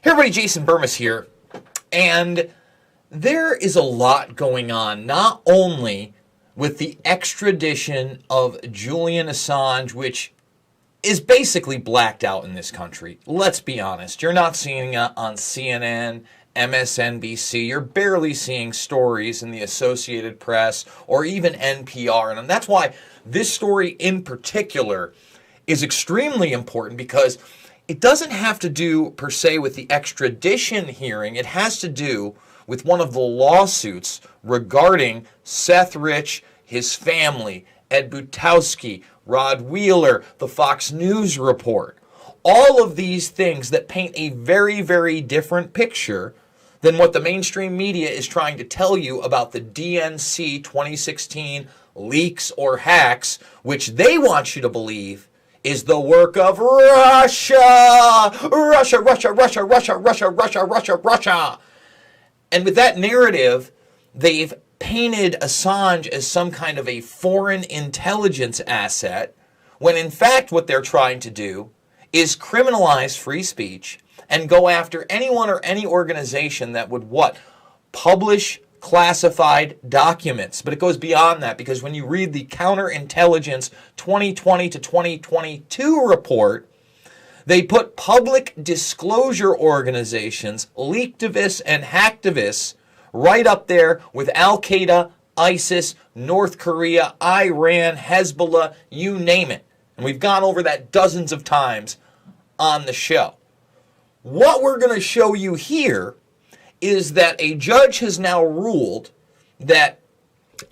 Hey everybody, Jason Burmis here, and there is a lot going on, not only with the extradition of Julian Assange, which is basically blacked out in this country. Let's be honest, you're not seeing it on CNN, MSNBC, you're barely seeing stories in the Associated Press or even NPR, and that's why this story in particular is extremely important, because it doesn't have to do, per se, with the extradition hearing. It has to do with one of the lawsuits regarding Seth Rich, his family, Ed Butowski, Rod Wheeler, the Fox News report. All of these things that paint a very, very different picture than what the mainstream media is trying to tell you about the DNC 2016 leaks or hacks, which they want you to believe is the work of Russia. Russia, Russia, Russia, Russia, Russia, Russia, Russia, Russia. And with that narrative, they've painted Assange as some kind of a foreign intelligence asset, when in fact what they're trying to do is criminalize free speech and go after anyone or any organization that would what? Publish classified documents. But it goes beyond that, because when you read the Counterintelligence 2020 to 2022 report, they put public disclosure organizations, leaktivists and hacktivists, right up there with Al-Qaeda, ISIS, North Korea, Iran, Hezbollah, you name it. And we've gone over that dozens of times on the show. What we're going to show you here is that a judge has now ruled that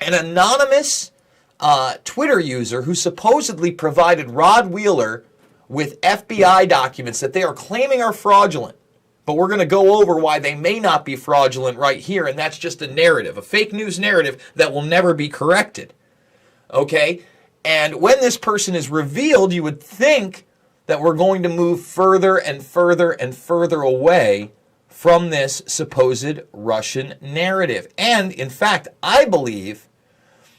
an anonymous Twitter user who supposedly provided Rod Wheeler with FBI documents that they are claiming are fraudulent, but we're going to go over why they may not be fraudulent right here, and that's just a narrative, a fake news narrative that will never be corrected. Okay? And when this person is revealed, you would think that we're going to move further and further and further away from this supposed Russian narrative. And, in fact, I believe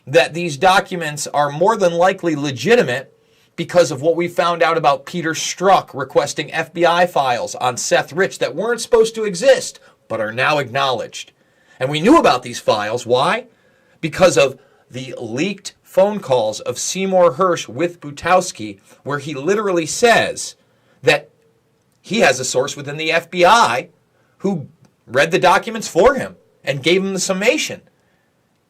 that these documents are more than likely legitimate because of what we found out about Peter Strzok requesting FBI files on Seth Rich that weren't supposed to exist, but are now acknowledged. And we knew about these files. Why? Because of the leaked phone calls of Seymour Hersh with Butowski, where he literally says that he has a source within the FBI who read the documents for him and gave him the summation.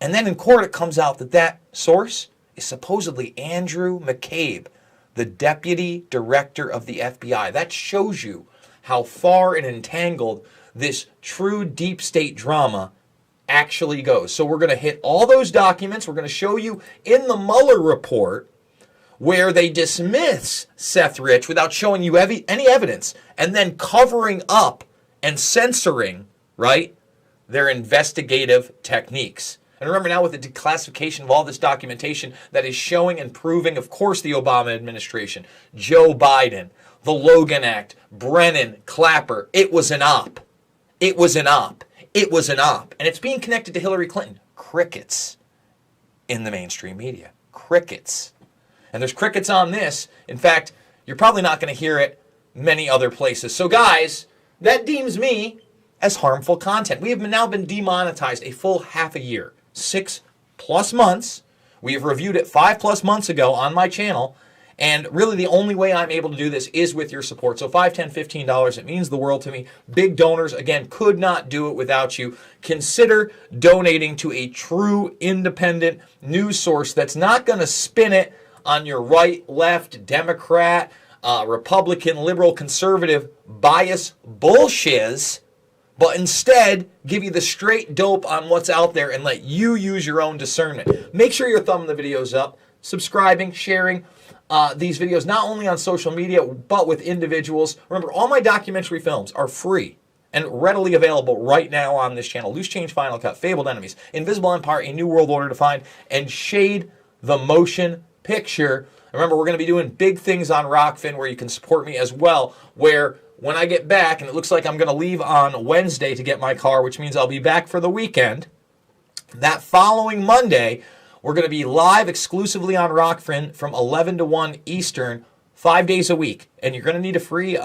And then in court it comes out that that source is supposedly Andrew McCabe, the deputy director of the FBI. That shows you how far and entangled this true deep state drama actually goes. So we're going to hit all those documents. We're going to show you in the Mueller report where they dismiss Seth Rich without showing you any evidence, and then covering up and censoring, right, their investigative techniques. And remember now, with the declassification of all this documentation that is showing and proving, of course, the Obama administration, Joe Biden, the Logan Act, Brennan, Clapper, it was an op. It was an op. It was an op. And it's being connected to Hillary Clinton. Crickets in the mainstream media. Crickets. And there's crickets on this. In fact, you're probably not going to hear it many other places. So guys, that deems me as harmful content. We have now been demonetized a full half a year, 6+ months. We have reviewed it 5+ months ago on my channel. And really the only way I'm able to do this is with your support. So $5, $10, $15, it means the world to me. Big donors, again, could not do it without you. Consider donating to a true independent news source that's not going to spin it on your right, left, Democrat, Republican, liberal, conservative bias bullshiz, but instead give you the straight dope on what's out there and let you use your own discernment. Make sure you're thumbing the videos up, subscribing, sharing these videos, not only on social media, but with individuals. Remember, all my documentary films are free and readily available right now on this channel. Loose Change, Final Cut, Fabled Enemies, Invisible Empire, A New World Order Defined, and Shade the Motion Picture. Remember, we're going to be doing big things on Rockfin where you can support me as well, where when I get back, and it looks like I'm going to leave on Wednesday to get my car, which means I'll be back for the weekend, that following Monday, we're going to be live exclusively on Rockfin from 11 to 1 Eastern, 5 days a week. And you're going to need a free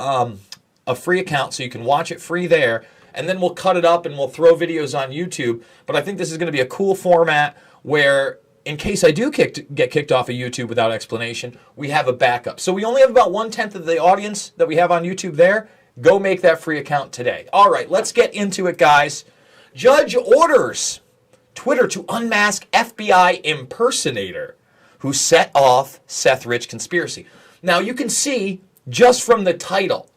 a free account so you can watch it free there, and then we'll cut it up and we'll throw videos on YouTube. But I think this is going to be a cool format where, in case I do get kicked off of YouTube without explanation, we have a backup. So we only have about 1/10 of the audience that we have on YouTube there. Go make that free account today. All right, let's get into it, guys. Judge orders Twitter to unmask FBI impersonator who set off Seth Rich conspiracy. Now, you can see just from the title,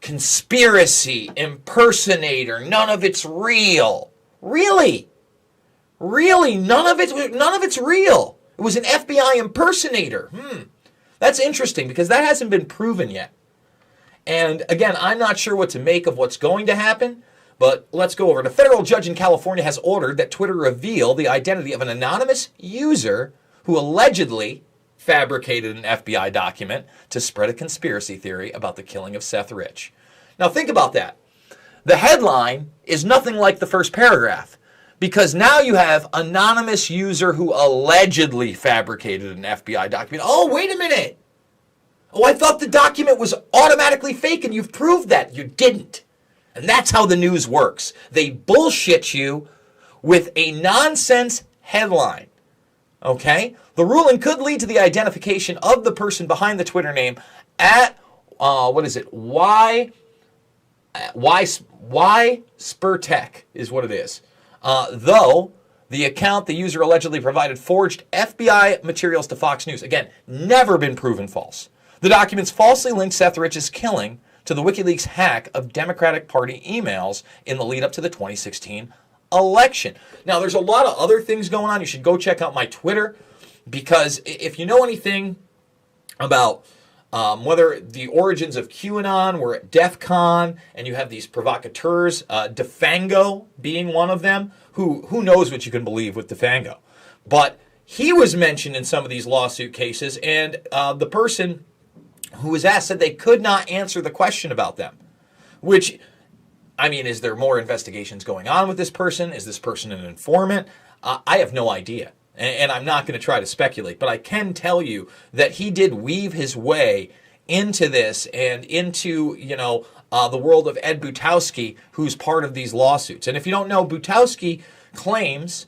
conspiracy, impersonator, none of it's real. Really? Really? None of it's real. It was an FBI impersonator. That's interesting because that hasn't been proven yet. And again, I'm not sure what to make of what's going to happen, but let's go over it. A federal judge in California has ordered that Twitter reveal the identity of an anonymous user who allegedly fabricated an FBI document to spread a conspiracy theory about the killing of Seth Rich. Now think about that. The headline is nothing like the first paragraph, because now you have anonymous user who allegedly fabricated an FBI document. Oh, wait a minute. Oh, I thought the document was automatically fake, and you've proved that. You didn't. And that's how the news works. They bullshit you with a nonsense headline. Okay? The ruling could lead to the identification of the person behind the Twitter name at, Y Spurtech is what it is. Though the account the user allegedly provided forged FBI materials to Fox News. Again, never been proven false. The documents falsely linked Seth Rich's killing to the WikiLeaks hack of Democratic Party emails in the lead up to the 2016 election. Now, there's a lot of other things going on. You should go check out my Twitter, because if you know anything about whether the origins of QAnon were at DEF CON, and you have these provocateurs, Defango being one of them, who knows what you can believe with Defango. But he was mentioned in some of these lawsuit cases, and the person who was asked said they could not answer the question about them. Which, I mean, is there more investigations going on with this person? Is this person an informant? I have no idea. And I'm not going to try to speculate, but I can tell you that he did weave his way into this and into, the world of Ed Butowski, who's part of these lawsuits. And if you don't know, Butowski claims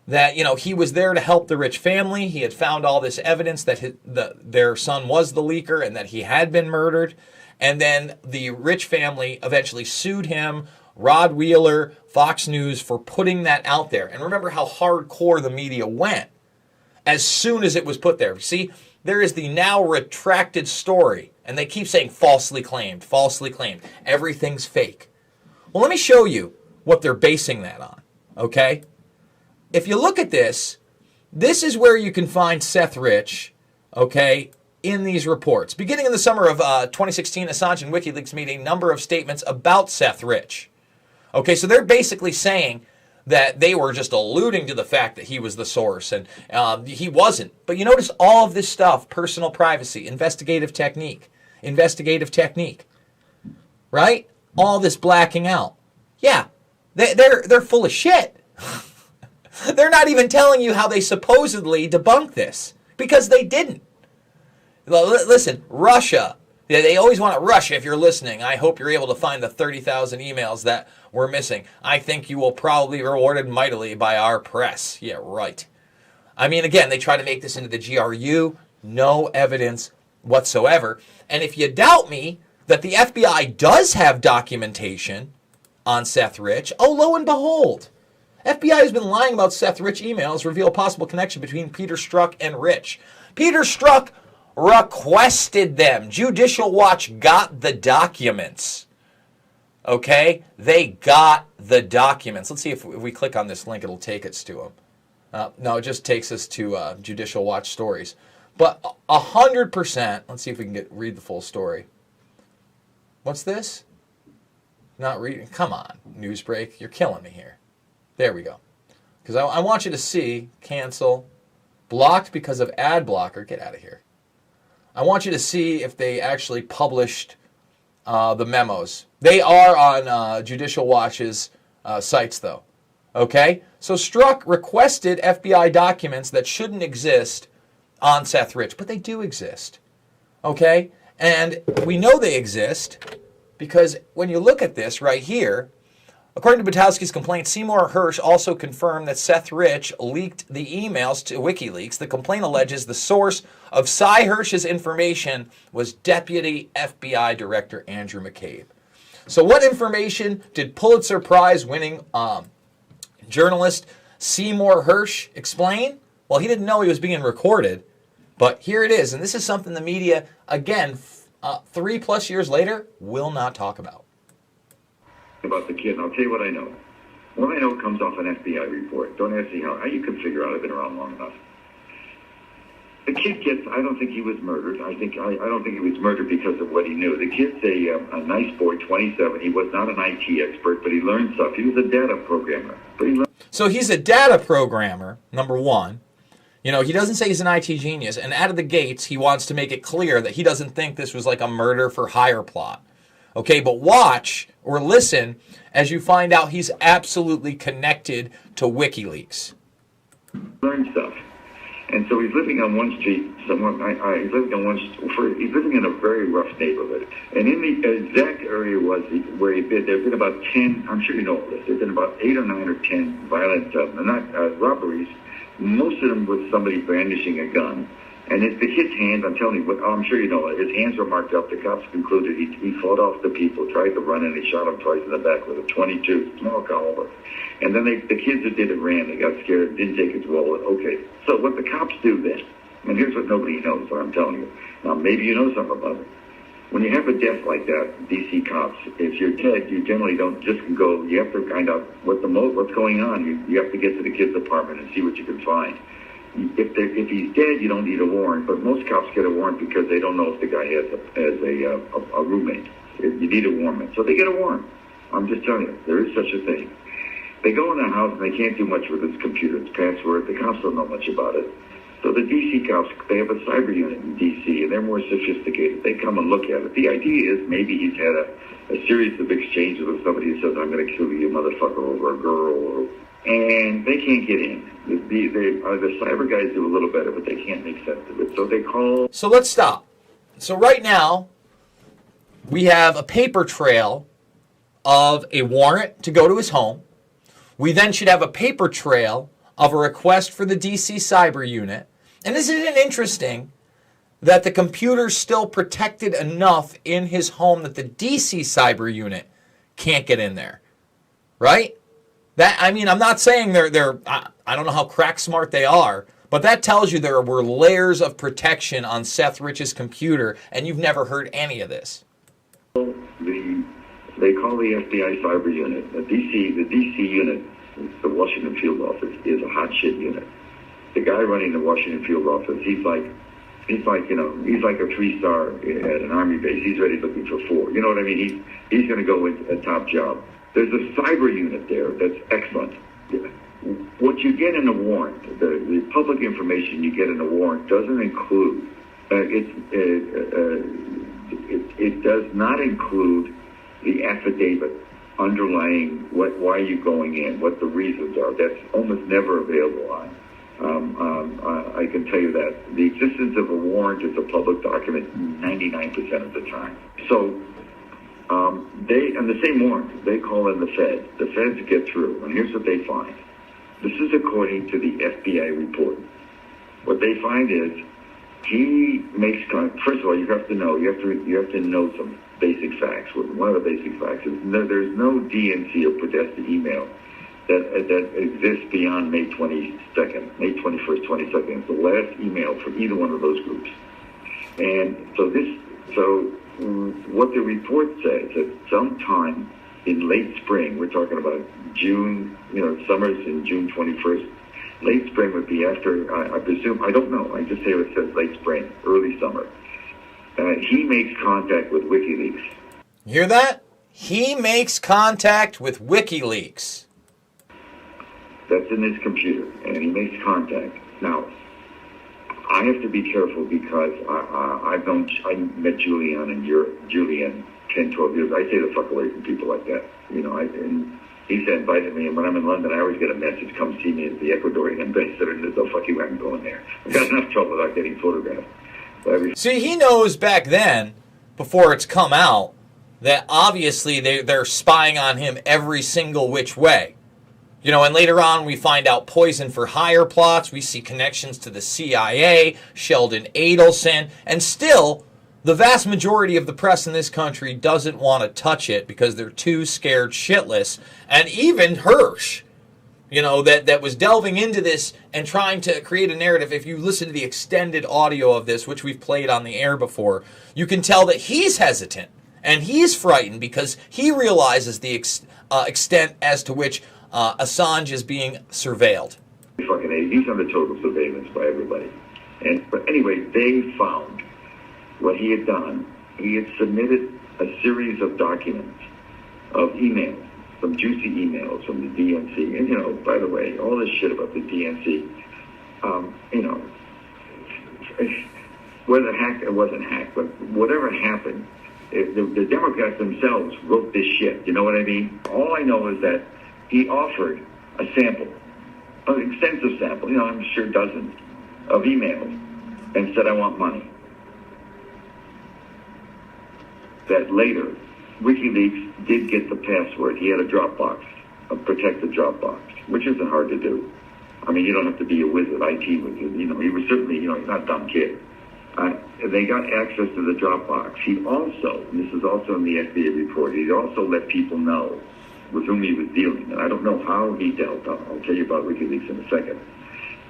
that, he was there to help the Rich family. He had found all this evidence that their son was the leaker and that he had been murdered. And then the Rich family eventually sued him, Rod Wheeler, Fox News, for putting that out there. And remember how hardcore the media went as soon as it was put there. See, there is the now retracted story, and they keep saying falsely claimed, falsely claimed. Everything's fake. Well, let me show you what they're basing that on, okay? If you look at this, this is where you can find Seth Rich, okay, in these reports. Beginning in the summer of 2016, Assange and WikiLeaks made a number of statements about Seth Rich. Okay, so they're basically saying that they were just alluding to the fact that he was the source, and he wasn't. But you notice all of this stuff: personal privacy, investigative technique, right? All this blacking out. Yeah, they're full of shit. They're not even telling you how they supposedly debunked this, because they didn't. Listen, Russia. They always want to Russia. If you're listening, I hope you're able to find the 30,000 emails that were missing. I think you will probably be rewarded mightily by our press. Yeah, right. I mean, again, they try to make this into the GRU. No evidence whatsoever. And if you doubt me that the FBI does have documentation on Seth Rich, oh, lo and behold, FBI has been lying about Seth Rich emails reveal a possible connection between Peter Strzok and Rich. Peter Strzok requested them. Judicial Watch got the documents. Okay? They got the documents. Let's see if we click on this link, it'll take us to them. No, it just takes us to Judicial Watch stories. But 100%, let's see if we can read the full story. What's this? Not reading. Come on, Newsbreak. You're killing me here. There we go. Because I want you to see, cancel, blocked because of ad blocker. Get out of here. I want you to see if they actually published the memos. They are on Judicial Watch's sites, though. Okay? So Strzok requested FBI documents that shouldn't exist on Seth Rich, but they do exist. Okay? And we know they exist Because when you look at this right here, according to Butowski's complaint, Seymour Hersh also confirmed that Seth Rich leaked the emails to WikiLeaks. The complaint alleges the source of Cy Hersh's information was Deputy FBI Director Andrew McCabe. So what information did Pulitzer Prize-winning journalist Seymour Hersh explain? Well, he didn't know he was being recorded, but here it is. And this is something the media, again, 3+ years later, will not talk about. About the kid, and I'll tell you what I know. What I know comes off an FBI report. Don't ask me how you can figure out. I've been around long enough. The kid gets, I don't think he was murdered. I don't think he was murdered because of what he knew. The kid's a nice boy, 27. He was not an IT expert, but he learned stuff. He was a data programmer. So he's a data programmer, number one. You know, he doesn't say he's an IT genius. And out of the gates, he wants to make it clear that he doesn't think this was like a murder for hire plot. Okay, but watch or listen as you find out he's absolutely connected to WikiLeaks. Learn stuff. And so he's living on one street somewhere. He's living on he's living in a very rough neighborhood. And in the exact area where he'd been, there've been about 10, I'm sure you know this, there've been about 8 or 9 or 10 violent, robberies, most of them with somebody brandishing a gun. And it's the kid's hands, I'm telling you, I'm sure you know it, his hands were marked up. The cops concluded he fought off the people, tried to run, and he shot him twice in the back with a .22, small caliber. And then the kids that did it ran. They got scared, didn't take his wallet. Okay, so what the cops do then, and here's what nobody knows, what I'm telling you. Now, maybe you know something about it. When you have a death like that, DC cops, if you're dead, you generally don't just go, you have to find out what's going on. You have to get to the kid's apartment and see what you can find. If he's dead, you don't need a warrant, but most cops get a warrant because they don't know if the guy has a roommate. You need a warrant, so they get a warrant. I'm just telling you, there is such a thing. They go in the house and they can't do much with his computer. It's password. The cops don't know much about it. So the DC cops, they have a cyber unit in DC, and they're more sophisticated. They come and look at it. The idea is maybe he's had a series of exchanges with somebody who says, I'm going to kill you, motherfucker, over a girl, and they can't get in. The cyber guys do a little better, but they can't make sense of it. So they call. So let's stop. So right now, we have a paper trail of a warrant to go to his home. We then should have a paper trail of a request for the DC cyber unit. And isn't it interesting that the computer's still protected enough in his home that the DC cyber unit can't get in there? Right? I'm not saying I don't know how crack smart they are, but that tells you there were layers of protection on Seth Rich's computer, and you've never heard any of this. They call the FBI cyber unit. The DC unit, the Washington field office, is a hot shit unit. The guy running the Washington field office, he's like a 3-star at an army base. He's already looking for 4. You know what I mean? He's going to go with a top job. There's a cyber unit there that's excellent. What you get in a warrant, the public information you get in a warrant doesn't include, it does not include the affidavit underlying why you're going in, what the reasons are. That's almost never available on. I can tell you that. The existence of a warrant is a public document 99% of the time. So, and the same warrant, they call in the Feds. The Feds get through, and here's what they find. This is according to the FBI report. What they find is he makes, first of all, you have to know some basic facts. One of the basic facts is there's no DNC or Podesta email that exists beyond May 22nd, May 21st, 22nd. It's the last email for either one of those groups. And so what the report says that sometime in late spring, we're talking about June, summer's in June 21st, late spring would be after, I presume, I don't know, I just say it says late spring, early summer. He makes contact with WikiLeaks. You hear that? He makes contact with WikiLeaks. That's in his computer, and he makes contact. Now, I have to be careful because I met Julian and Julian 10, 12 years. I stay the fuck away from people like that. And he's invited me, and when I'm in London, I always get a message, come see me as the Ecuadorian ambassador, and there's no fuck you, I'm going there. I've got enough trouble without getting photographed. See, he knows back then, before it's come out, that obviously they're spying on him every single which way. You know, and later on we find out poison for hire plots. We see connections to the CIA, Sheldon Adelson, and still the vast majority of the press in this country doesn't want to touch it because they're too scared shitless. And even Hersh, you know, that was delving into this and trying to create a narrative. If you listen to the extended audio of this, which we've played on the air before, you can tell that he's hesitant and he's frightened because he realizes the extent as to which Assange is being surveilled. Fucking A. He's under total surveillance by everybody. But anyway, they found what he had done. He had submitted a series of documents, of emails, some juicy emails from the DNC. And, you know, by the way, all this shit about the DNC, you know, whether hacked or wasn't hacked, but whatever happened, the Democrats themselves wrote this shit. You know what I mean? All I know is that he offered a sample, an extensive sample, you know, I'm sure dozens of emails, and said, I want money. That later, WikiLeaks did get the password. He had a Dropbox, a protected Dropbox, which isn't hard to do. I mean, you don't have to be a wizard, IT wizard. You know, he was certainly, you know, he's not a dumb kid. They got access to the Dropbox. He also, and this is also in the FBI report, he also let people know with whom he was dealing. And I don't know how he dealt. I'll tell you about WikiLeaks in a second.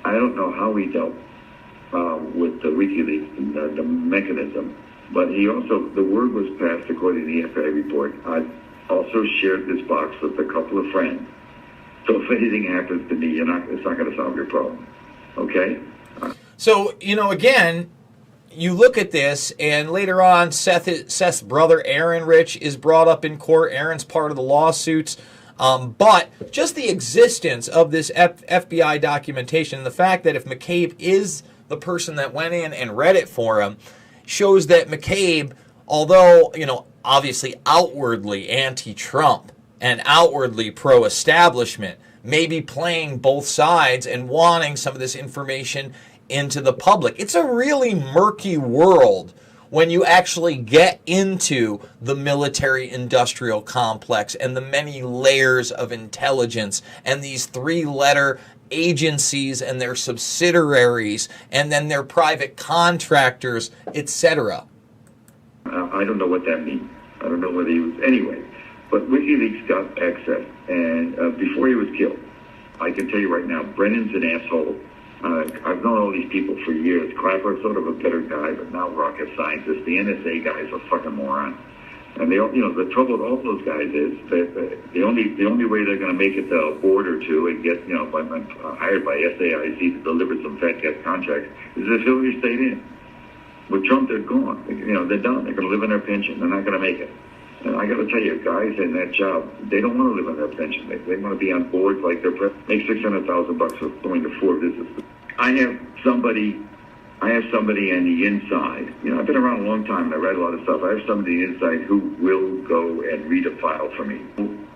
I don't know how he dealt with the WikiLeaks and the mechanism. But he also, the word was passed according to the FBI report. I also shared this box with a couple of friends. So if anything happens to me, it's not going to solve your problem. Okay? So, you know, again, you look at this, and later on, Seth's brother, Aaron Rich, is brought up in court. Aaron's part of the lawsuits. But just the existence of this FBI documentation, the fact that if McCabe is the person that went in and read it for him, shows that McCabe, although, you know, obviously outwardly anti-Trump and outwardly pro-establishment, may be playing both sides and wanting some of this information into the public. It's a really murky world when you actually get into the military-industrial complex and the many layers of intelligence and these three-letter agencies and their subsidiaries and then their private contractors, etc. I don't know what that means. I don't know whether he was... Anyway, but WikiLeaks got access, and before he was killed, I can tell you right now, Brennan's an asshole. I've known all these people for years. Clapper's sort of a better guy, but now rocket scientist. The NSA guy is a fucking moron. And they, you know, the trouble with all those guys is that the only way they're going to make it to a board or two and get, you know, hired by SAIC to deliver some fat cat contracts is if Hillary stayed in. With Trump, they're gone. You know, they're done. They're going to live in their pension. They're not going to make it. And I got to tell you, guys in that job, they don't want to live on their pension. They want to be on boards like they're make $600,000 for going to 4 visits. I have somebody on the inside. You know, I've been around a long time and I read a lot of stuff. I have somebody on the inside who will go and read a file for me.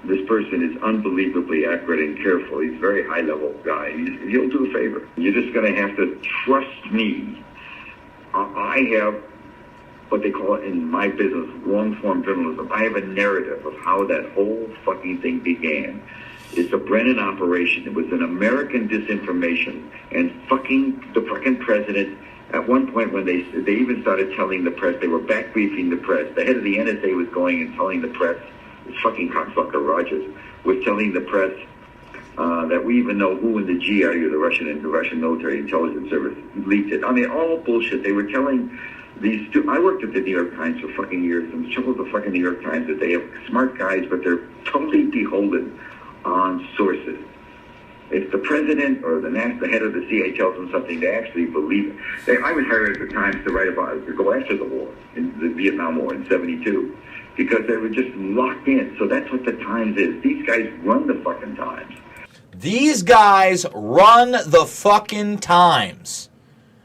This person is unbelievably accurate and careful. He's a very high-level guy. He'll do a favor. You're just going to have to trust me. I have what they call it in my business, long-form journalism. I have a narrative of how that whole fucking thing began. It's a Brennan operation. It was an American disinformation. And the fucking president, at one point when they even started telling the press, they were back briefing the press. The head of the NSA was going and telling the press, this fucking cocksucker Rogers, was telling the press that we even know who in the GRU, the Russian Military Intelligence Service, leaked it. I mean, all bullshit. They were telling these two. I worked at the New York Times for fucking years, and the trouble with the fucking New York Times is they have smart guys, but they're totally beholden on sources. If the president or the head of the CIA tells them something, they actually believe it. I was hired at the Times to write about it, to go after the war, in the Vietnam War in '72, because they were just locked in. So that's what the Times is. These guys run the fucking Times. These guys run the fucking Times.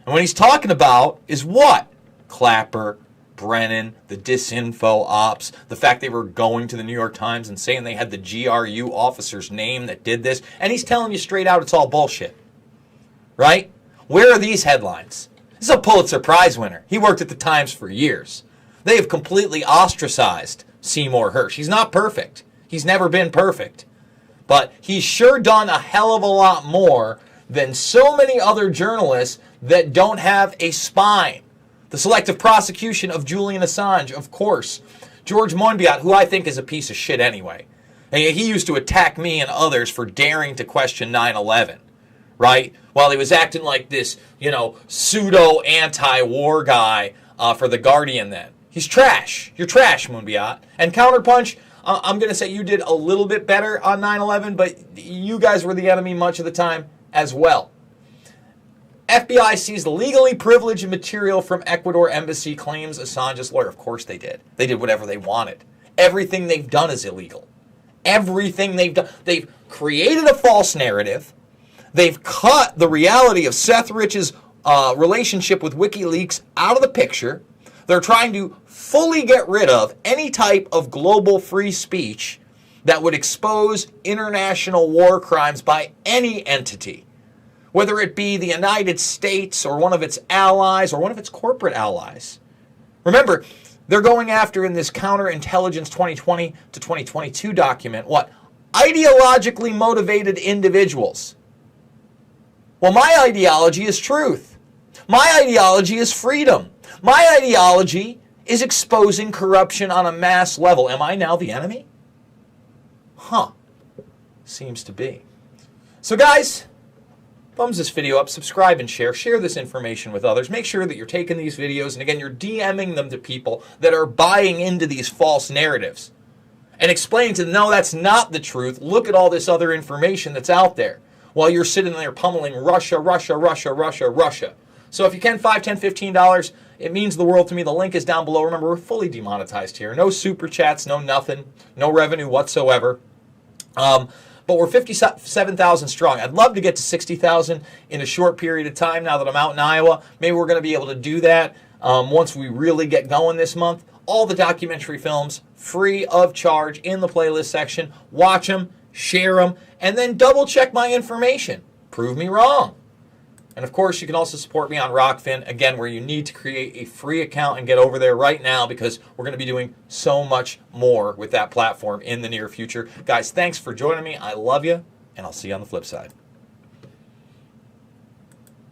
And what he's talking about is what? Clapper, Brennan, the disinfo ops, the fact they were going to the New York Times and saying they had the GRU officer's name that did this. And he's telling you straight out it's all bullshit. Right? Where are these headlines? This is a Pulitzer Prize winner. He worked at the Times for years. They have completely ostracized Seymour Hersh. He's not perfect. He's never been perfect. But he's sure done a hell of a lot more than so many other journalists that don't have a spine. The selective prosecution of Julian Assange, of course. George Monbiot, who I think is a piece of shit anyway. He used to attack me and others for daring to question 9/11, right? While he was acting like this, pseudo anti-war guy for The Guardian then. He's trash. You're trash, Monbiot. And Counterpunch, I'm going to say you did a little bit better on 9/11, but you guys were the enemy much of the time as well. FBI seized legally privileged material from Ecuador embassy, claims Assange's lawyer. Of course they did. They did whatever they wanted. Everything they've done is illegal. Everything they've done. They've created a false narrative. They've cut the reality of Seth Rich's relationship with WikiLeaks out of the picture. They're trying to fully get rid of any type of global free speech that would expose international war crimes by any entity, whether it be the United States or one of its allies or one of its corporate allies. Remember, they're going after in this Counterintelligence 2020 to 2022 document, what? Ideologically motivated individuals. Well, my ideology is truth. My ideology is freedom. My ideology is exposing corruption on a mass level. Am I now the enemy? Huh. Seems to be. So guys, thumbs this video up, subscribe and share. Share this information with others. Make sure that you're taking these videos and again, you're DMing them to people that are buying into these false narratives and explaining to them, no, that's not the truth. Look at all this other information that's out there while you're sitting there pummeling Russia, Russia, Russia, Russia, Russia. So if you can, $5, $10, $15, it means the world to me. The link is down below. Remember, we're fully demonetized here. No super chats, no nothing, no revenue whatsoever. But we're 57,000 strong. I'd love to get to 60,000 in a short period of time now that I'm out in Iowa. Maybe we're going to be able to do that once we really get going this month. All the documentary films, free of charge in the playlist section. Watch them, share them, and then double check my information. Prove me wrong. And of course, you can also support me on Rockfin, again, where you need to create a free account and get over there right now because we're going to be doing so much more with that platform in the near future. Guys, thanks for joining me. I love you, and I'll see you on the flip side.